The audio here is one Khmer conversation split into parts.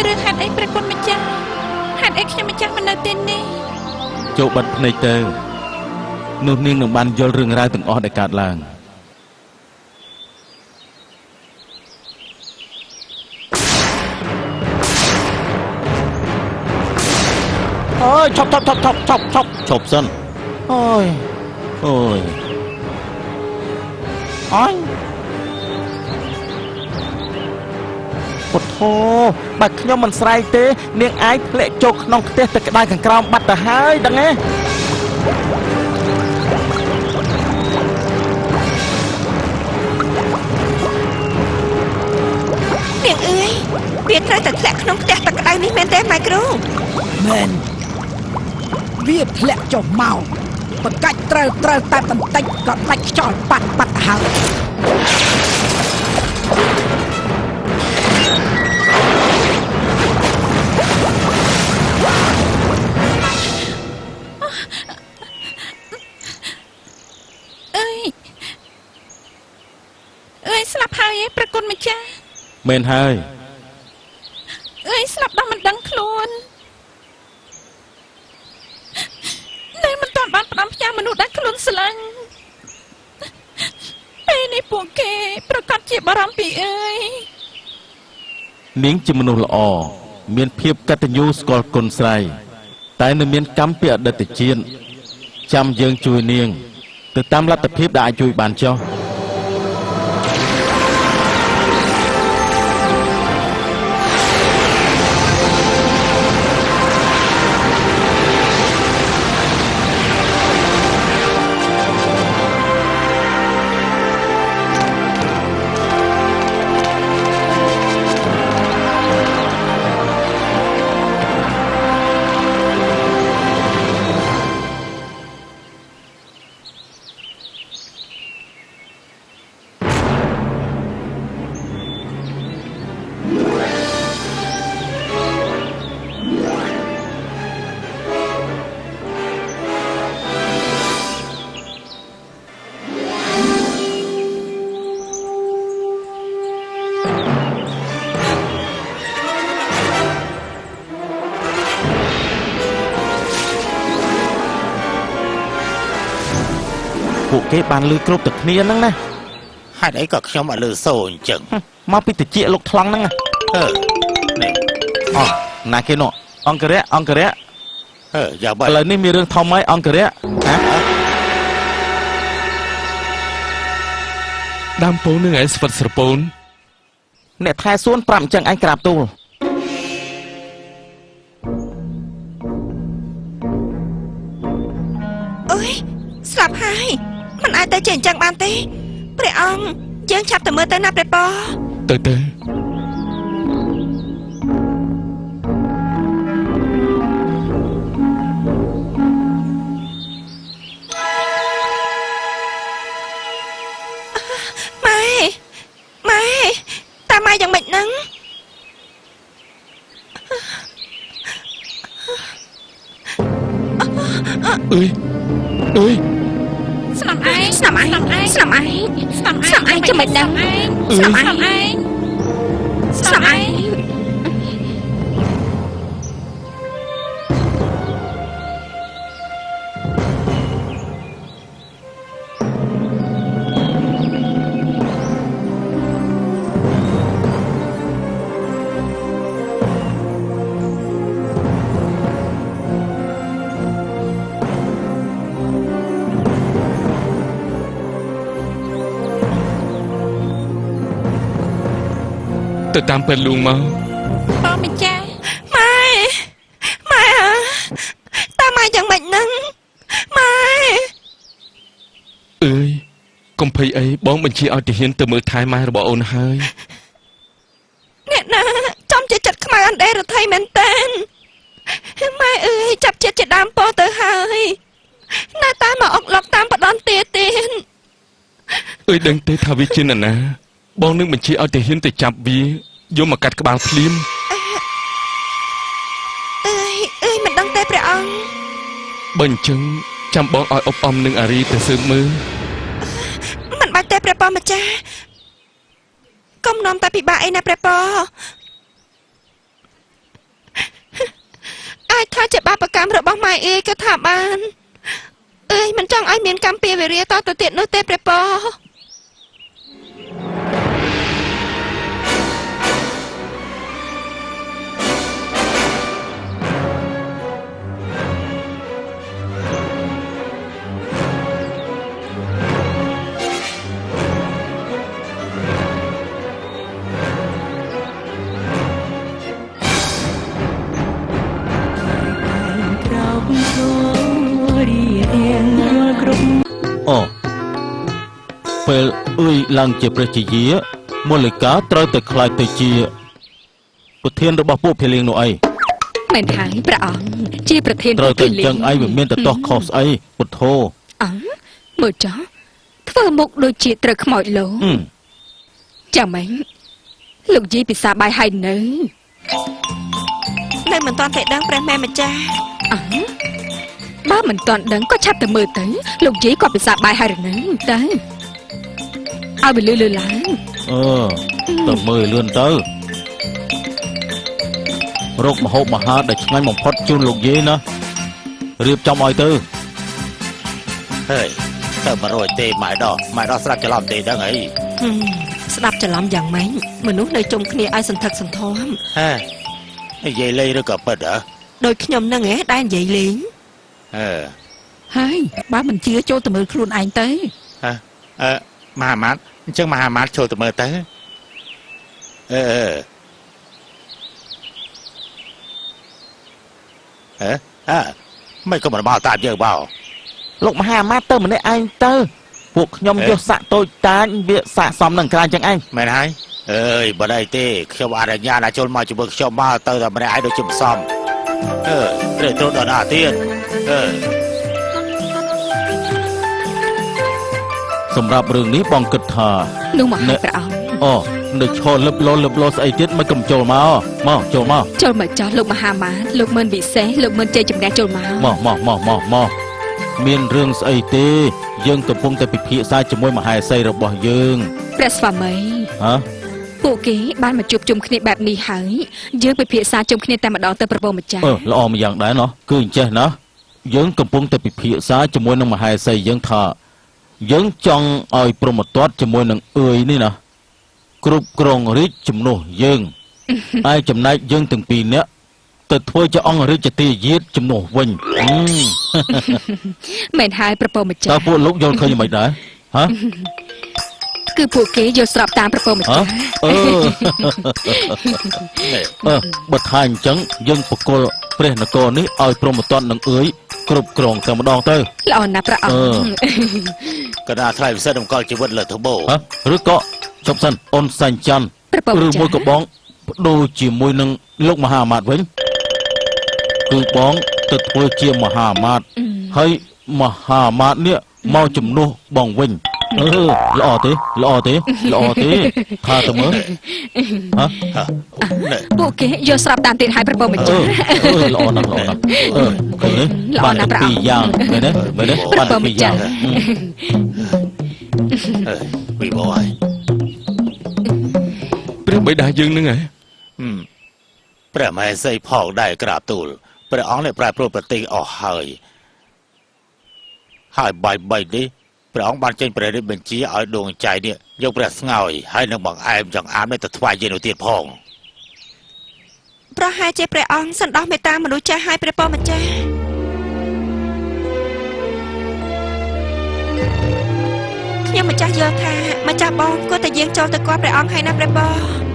រឿងហេតុអីព្រះគុណម្ចាស់ហេតុអីខ្ញុំម្ចាស់មិននៅទីនេះចូលបាត់ភ្នែកទៅនោះនាងនឹងបានយល់រឿងរ៉ាវទាំងអស់ដែលកើតឡើងអូយឈប់សិនអូយពុទ្ធោបើខ្ញុំមិនស្រែកទេនាងអាចធ្លាក់ចូលក្នុងផ្ទះទឹកក្តៅខាងក្រោមបាត់ទៅហើយដឹងទេនាងអើយវាត្រូវតែធ្លាក់ក្នុងផ្ទះទឹកក្តៅនេះមែនទេម៉ែគ្រូមែនវាធ្លាក់ចុះមកបកាច់ត្រូវតែបន្តិចក៏ដាច់ខ្យល់បាត់ទៅហើយស្លាប់ហើយព្រះគុណម្ចាស់មែនហើយស្លាប់ដល់មិនដឹងខ្លួននៅមិនទាន់បានផ្ដំផ្ញើមនុស្សដែលខ្លួនស្រឡាញ់ពេលនេះពួកគេប្រកាសជាបារម្ភពីនាងជាមនុស្សល្អមានភាពកតញ្ញូស្គាល់គុណស្រ័យតែនៅមានកម្មពីអតីតជាតិចាំយើងជួយនាងទៅតាមលទ្ធភាពដែលអាចជួយបានចុះពួកគេបានលឺគ្រប់តែគ្នាហ្នឹងណាហេតុអីក៏ខ្ញុំអត់លឺសូរអញ្ចឹងមកពីតិចលោកថ្លង់ហ្នឹងនេះណាគេនោះអង្គរៈយ៉ាបើឥឡូវនេះមានរឿងធំហើយអង្គរៈដើមពូនឹងឯងស្វិតស្រពូនអ្នកថែសួនប្រាប់អញ្ចឹងអញក្រាបទូលស្លាប់ហើយមិនអាចទៅជាអញ្ចឹងបានទេព្រះអង្គយើងឆាប់ទៅមើលទៅណាព្រះពរទៅម៉ែតាម៉ែយ៉ាងម៉េចហ្នឹងអើយស្នាមឯងចាំមិនដឹងស្នាមឯងទៅតាមពេលលួងមកបងម្ចាស់ម៉ែតាម៉ែយ៉ាងម៉េចហ្នឹងម៉ែអើយកុំភ័យអីបងបញ្ជាឲ្យទាហានទៅមើលថែម៉ែរបស់អូនហើយអ្នកណាចំជាចិត្តខ្មៅអណ្ដេរថៃមែនតើម៉ែអើយចាប់ចិត្តជាដើមពោទៅហើយណាតាមកអុកឡុកតាមបដនទៀតអើយដឹងទេថាវាជានរណាបងនឹងបញ្ជាឲ្យទាហានទៅចាប់វាយកមកកាត់ក្បាលភ្លាមអើយមិនដឹងទេព្រះអង្គបើអញ្ចឹងចាំបងឲ្យអុបអំនឹងអារីទៅស៊ើបមើលមិនបាច់ទេព្រះពរម្ចាស់កុំនាំតែពិបាកអីណាព្រះពរ អាចថាជាបាបកម្មរបស់ម៉ែអីក៏ថាបានអើយមិនចង់ឲ្យមានកម្មពៀវេរាតទៅទៀតនោះទេព្រះពរ អូពេលអ៊ុយឡើងជាព្រះជាយាមូលិកាត្រូវតែខ្លាចទៅជាប្រធានរបស់ពួកភេលៀងនោះអី មែនហើយព្រះអង្គជាប្រធាន ត្រូវតែអញ្ចឹងអីវាមានតែតោះខុសស្អីពុទ្ធោ មើលចុះធ្វើមុខដូចជាត្រូវខ្មោចលោចាំម៉េចលោកយាយពិសាបាយហើយនៅ នៅមិនទាន់តែដឹងព្រះម៉ែម្ចាស់ បើមិនទាន់ដឹងក៏ឆាប់ទៅមើលទៅលោកយាយក៏ពិសាបាយហើយនៅទៅឲ្យវាលឺឡើង ទៅមើលលឿនទៅរកម្ហូបអាហារដែលឆ្ងាញ់បំផុតជូនលោកយាយណារៀបចំឲ្យទៅ ហើយទៅមករយទេម៉ែដោះស្ដាប់ច្រឡំទេដឹងអី ស្ដាប់ច្រឡំយ៉ាងម៉េចមនុស្សនៅជុំគ្នាឲ្យសន្ធឹកសន្ធាប់ ហេនិយាយលេងឬក៏ពិតហ៎ ដូចខ្ញុំនឹងឯងដែលនិយាយលេង ហើយបើមិនជឿចូលទៅមើលខ្លួនឯងទៅ មហាម៉ាត់អញ្ចឹងមហាម៉ាត់ចូលទៅមើលទៅមិនក៏មិនមកតាមយើងបោ លោកមហាអាមាត្យទៅម្នាក់ឯងទៅពួកខ្ញុំយកសាក់តូចតាចវាសាក់សមនឹងក្រាញចឹងឯង មែនហើយអើយបើដៃទេខ្ញុំអនុញ្ញាតឲ្យចូលមកជាមួយខ្ញុំមកទៅតែម្នាក់ឯងដូចជាផ្សំត្រូវត្រូវដល់អាទៀត សម្រាប់រឿងនេះបងគិតថា នោះមកហើយព្រះអង្គ នៅឈរលឹបលោស្អីទៀតមិនកំចូលមកចូលមក ចូលមកចោះលោកមហាមាត្រលោកមិនវិសេសលោកមិនជ័យជំនះចូលមក មានរឿងស្អីទេយើងកំពុងតែពិភាក្សាជាមួយមហេសីរបស់យើង ព្រះស្វាមីពួកគេបានមកជួបជុំគ្នាបែបនេះហើយយើងពិភាក្សាជុំគ្នាតែម្ដងទៅប្រពន្ធម្ចាស់ ល្អម្យ៉ាងដែរណោះគឺអញ្ចេះណាយើងកំពុងតែពិភាក្សាជាមួយនឹងមហេសីយើងថាយើងចង់ឲ្យព្រមទត្តជាមួយនឹងអឿយនេះណាគ្រប់គ្រងរាជជំនួសយើងឯចំណែកយើងទាំងពីរនាក់ទៅធ្វើជាអង្គរាជទាយាទជំនួសវិញ មែនហើយប្រពន្ធម្ចាស់ តើពួកលោកយល់ឃើញយ៉ាងម៉េចដែរហ៎ គឺពួកគេយល់ស្របតាមប្រពន្ធម្ចាស់ បើថាអញ្ចឹងយើងបកលព្រះនគរនេះឲ្យព្រមទត្តនឹងអឿយគ្រប់គ្រងតែម្ដងទៅ ល្អណាស់ព្រះអង្គ កណ្ដាលថ្លៃពិសេសតម្កល់ជីវិតលើធបោ ឬក៏ចប់សិនអូនសាញ់ច័ន្ទឬមួយក៏បងបដូរជាមួយនឹងលោកមហាអាមាត្យវិញគឺបងទៅធ្វើជាមហាអាមាត្យហើយមហាអាមាត្យនេះមកជំនួសបងវិញល្អទេថាទៅមើលពួកគេយល់ស្របតាមទៀតហើយប្រពន្ធម្ចាស់ ល្អណាស់ឃើញទេបានពីរយ៉ាងមែនទេបានពីរយ៉ាង វិបោយ ព្រះបិតាយើងនឹងហ៎ ព្រះមហេសីផងដែរក្រាបទូលព្រះអង្គនេះប្រែប្រួលប្រទេសអស់ហើយបាយនេះព្រះអង្គបានចេញព្រះរាជបញ្ជាឲ្យដួងចៃនេះយកព្រះស្ងោយហើយនឹងបង្អែមចង្អាមនេះទៅថ្វាយយាននោះទៀតផង ប្រហែលជាព្រះអង្គសន្តោសមេត្តាមនុស្សចាស់ឲ្យព្រះពរម្ចាស់ខ្ញុំម្ចាស់យល់ថាម្ចាស់បងគួរតែយាងចូលទៅគាល់ព្រះអង្គហើយណាព្រះពរ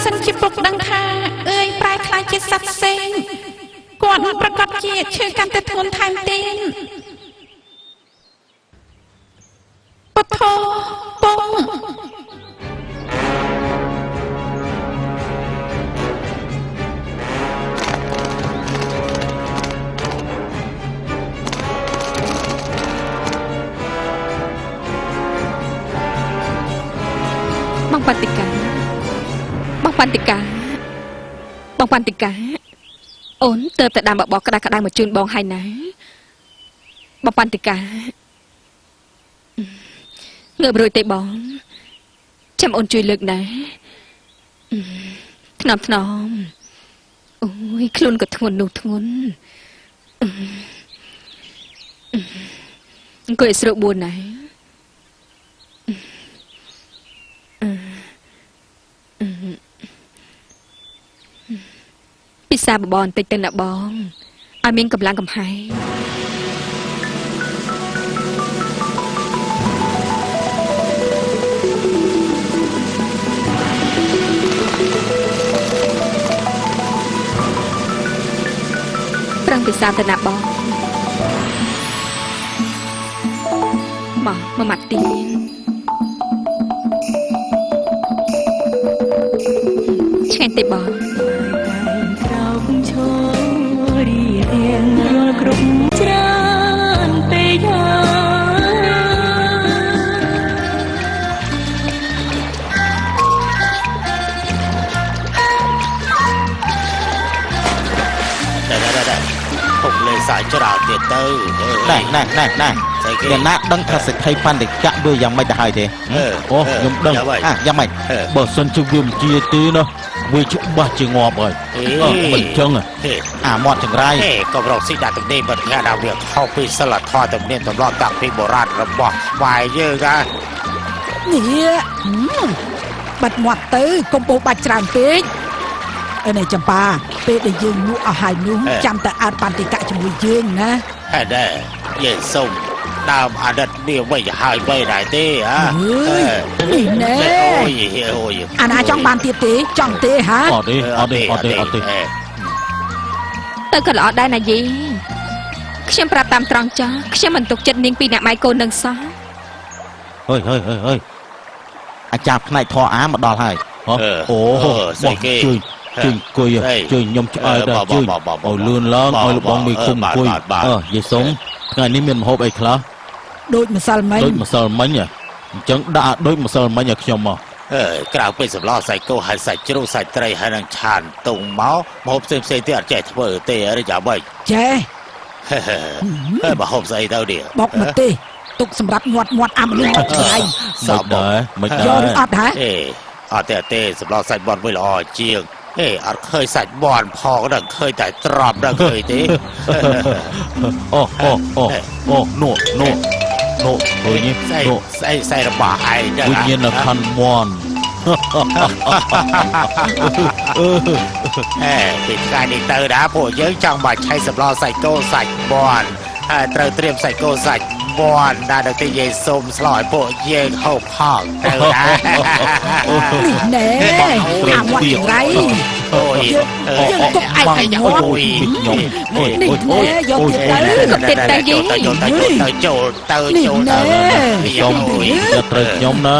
សិនជាពុកដឹងថាអើយប្រែខ្លាចជាសត្វផ្សេងគាត់ប្រកាសជាឈឺកាន់តែធ្ងន់ថែមទៀតពុទ្ធោពងបងបន្តិកា អូនទៅតែដាំបបរក្តារក្តារមកជូនបងហើយណាបងបន្តិកាងើបរួចទេបងចាំអូនជួយលើកណាថ្នមអូយខ្លួនក៏ធ្ងន់នោះធ្ងន់អង្គុយស្រួលបួនណាពិសាបបបន្តិចទៅណាបងឲ្យមានកម្លាំងកំហែងប្រឹងពិសាទៅណាបងមកម៉ាត់ទីឆ្ងាញ់ទេបង គ្រប់ច្រើនពេកហើយ ពុកលេងសាច់ច្រើនទៀតទៅណែស្អីគេ អ្នកណាដឹងថាសិទ្ធិបន្តិកៈវាយ៉ាងម៉េចទៅហើយទេអូខ្ញុំដឹងយ៉ាងម៉េចបើសិនជាវាមិនជាទេណាវាច្បាស់ជាងាប់ហើយមិនចឹងអាមាត់ចង្រៃ ក៏រកស៊ីដាក់ទំនេរបាត់ថាដល់វាខុសពីសិលធម៌ទំនៀមទម្លាប់តាំងពីបុរាណរបស់ខ្មែរយើងណានេះបាត់មាត់ទៅកុំបោកបាច់ច្រើនពេកនេះចម្ប៉ាពេលដែលយើងលក់អស់ហើយនោះចាំតែអើតបន្តិកៈជាមួយយើងណាហេតុដែរយើងសុំដើមអតីតវាវិញហើយបីដែរទេហ៎នេះណែអូយអាណាចង់បានទៀតទេចង់ទេហ៎អត់ទេទៅក៏ល្អដែរណាយីខ្ញុំប្រាប់តាមត្រង់ចាខ្ញុំមិនទុកចិត្តនាងពីអ្នកម៉ែកូននឹងសោះហើយអាចារ្យផ្នែកធរអាមកដល់ហើយអូស្អីគេជួយអង្គុយជួយខ្ញុំឆ្អើតជួយឲ្យលឿនឡើងឲ្យលបងមីគុំអង្គុយយាយសុំថ្ងៃនេះមានម្ហូបអីខ្លះដូចម្សិលមិញអញ្ចឹងដាក់ដូចម្សិលមិញឲ្យខ្ញុំមកក្រៅពីសម្លសាច់គោហើយសាច់ជ្រូកសាច់ត្រីហើយនឹងឆានតុងមកម្ហូបផ្សេងទៀតអត់ចេះធ្វើទេឬយ៉ាងម៉េចចេះម្ហូបស្អីទៅនេះបុកមកទេទុកសម្រាប់ញាត់អាមនុស្សអត់ឆ្លៃសមដែរមិនដែរយកអត់ហ៎អត់ទេសម្លសាច់បន់វិញល្អជាងអត់ឃើញសាច់បន់ផងដល់ឃើញតែត្រប់ដល់ឃើញទេអូនោះឃើញស្អីរបស់ឯងវិញ្ញាណខណ្ឌមន់ពីថ្ងៃនេះទៅណាពួកយើងចង់មកឆៃសម្លសាច់គោសាច់បន់ហើយត្រូវត្រៀមសាច់គោសាច់បន់ដែលទៅទីយាយសុំស្លោឲ្យពួកយើងហូបផងទៅណាណែអាមាត់ចង្រៃយើងទុកឯងឲ្យញាត់នេះណែយកទៀតទៅយីទៅចូលខ្ញុំទៅត្រូវខ្ញុំណា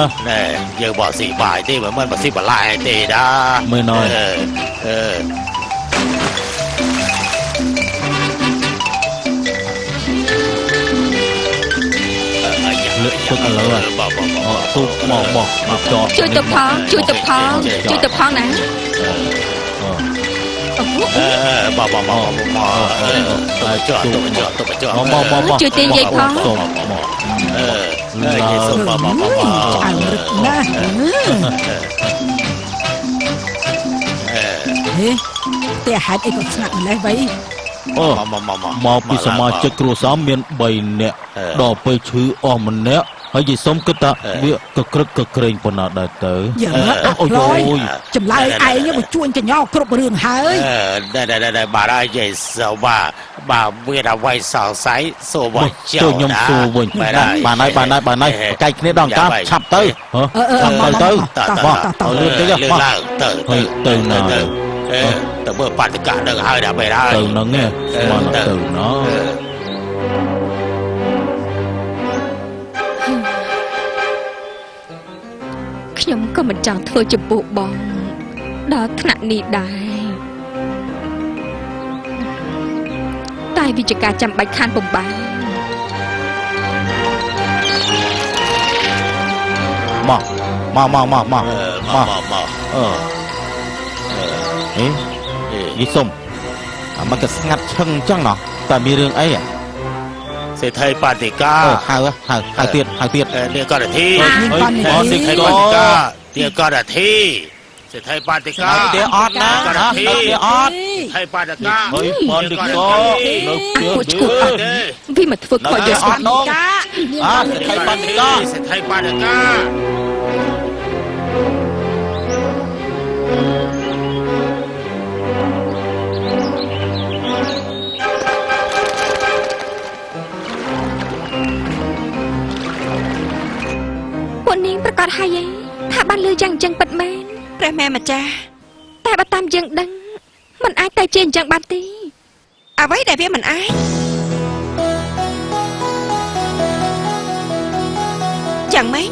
យើងបកស៊ីបាយទេមិនបកស៊ីបន្លែទេណាមិនអើយលើកទឹកឥឡូវទូកមកចោតជួយទឹកផងណាចោតជួយទាញយាយផងសូមយាយសុំឆ្អើមរឹកណាស់តែហេតុអីក៏ស្ងាត់ម្លេះវៃមកពីសមាជិកគ្រួសារមាន3នាក់ដល់ពេលឈឺអស់ម្នាក់ហើយយាយសុំគិតថាវាកក្រឹកកក្រែងប៉ុណ្ណាដែរទៅយ៉ាងណាអូយចម្លើយឯងមកជួញកញ្ញោគ្រប់រឿងហើយដែរបាទយាយសុំបាទវាអ្វីសង្ស័យសួរវិញចូលខ្ញុំសួរវិញបានហើយកែកគ្នាដល់កាឆាប់ទៅទៅលឿនតិចទៅណាទៅមើលបាតុកៈនឹងហើយដល់ពេលហើយទៅនឹងមកទៅណោខ្ញុំក៏មិនចង់ធ្វើចំពោះបងដល់ថ្នាក់នេះដែរតែវិជ្ជការចាំបាច់ខានបំបានមកយីសុំ มันก็งัดชึงจังเนาะแต่มีเรื่องไอ้อะ เศรษฐีปาติกา หาเตียด เนี่ยก็ได้ที่ นี่ปัน อ๋อเศรษฐี นี่ ปาติกาเนี่ยก็ได้ที่เศรษฐีปาติกา เตียออดนะเตียออด เศรษฐีปาติกา เฮ้ยบอลดิโก้เลิกเยอะ ពួកឈ្គូអត់វាមកធ្វើខ្មោចយកស្មាត់ น้องใครปันก็ เศรษฐีปาติกา ពួកនាងប្រកាសហើយឯងថាបានលឺយ៉ាងអញ្ចឹងពិតមែន ព្រះមេម្ចាស់ តែបើតាមយើងដឹងมันអាចទៅជាអញ្ចឹងបានទេ អ្វីដែលវាមិនអាចយ៉ាងម៉េច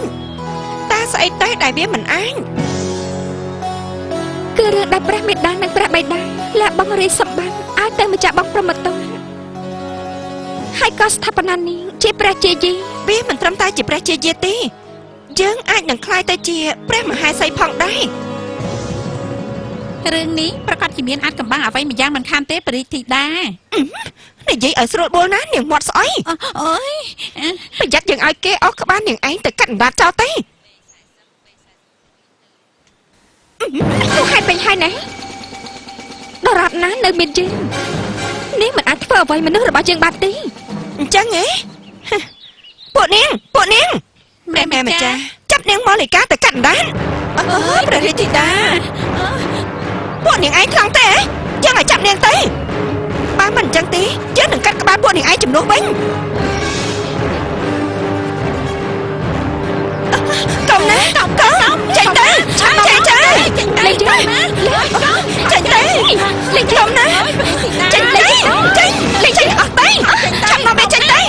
តាស្អីទៅដែលវាមិនអាច គឺរឿងដែលព្រះមេដានិងព្រះបិតាលះបង់រាជសម្បត្តិឲ្យទៅម្ចាស់បង់ព្រហ្មទណ្ឌហើយក៏ស្ថាបនានាងជាព្រះជាយាយ វាមិនត្រឹមតែជាព្រះជាយាទេយើងអាចនឹងក្លាយទៅជាព្រះមហេសីផងដែរ រឿងនេះប្រកាសជាមានអាចកំបាំងអ្វីម្យ៉ាងមិនខានទេព្រះរាជធីតា និយាយឲ្យស្រួលបួលណានាងមាត់ស្អុយ អូយ ប្រយ័ត្នយើងឲ្យគេអស់ក្បាលនាងឯងទៅកាត់អណ្ដាតចោលទេ ហេតុពេញហើយណាដរាបណានៅមានយើងនាងមិនអាចធ្វើអ្វីមនុស្សរបស់យើងបានទេ អញ្ចឹងហ៎ពួកនាងព្រះមេម្ចាស់ចាប់នាងមកលេកាទៅកាត់អណ្ដាតអើយព្រះរាជធីតាពួកនាងឯងខ្លាំងទេយើងឲ្យចាប់នាងទៅបើមិនអញ្ចឹងទេយើងនឹងកាត់ក្បាលពួកនាងឯងជំនួសវិញកុំណាកុំចេញទៅឆាប់ចេញទៅលេងទៅចេញទៅលេងខ្ញុំណាចេញទៅចេញលេងចេញអស់ទៅឆាប់មកចេញទៅ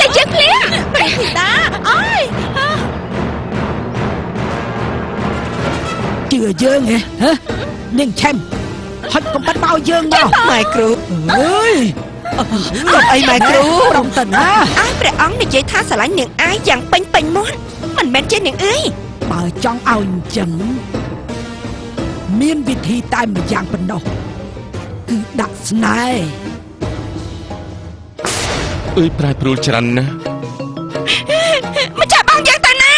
លេងយើងភ្លាម ព្រះធីតាអូយ ជឿយើងហ៎នាងឆែមហត់កំបាត់មកយើងមក ម៉ែគ្រូ អើយ កុំអីម៉ែគ្រូ ប្រំតណា អើព្រះអង្គនិយាយថាស្រឡាញ់នាងអាយយ៉ាងពេញមាត់មិនមែនជានាងអើយ បើចង់ឲ្យអញ្ចឹងមានវិធីតែម្យ៉ាងប៉ុណ្ណោះគឺដាក់ស្នេហ៍ អើយប្រែប្រួលច្រើនណាស់ ម្ចាស់បងយើងទៅណា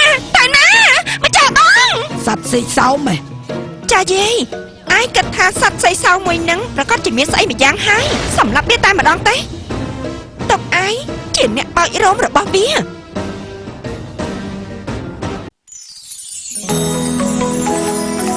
ម្ចាស់បង សត្វសេកសោមហ៎ ចាយាយអាយគិតថាសត្វស្អីសោមួយនឹងប្រកាសជាមានស្អីម្យ៉ាងហើយសម្រាប់វាតែម្ដងទេទុកអាយជាអ្នកបើករោមរបស់វា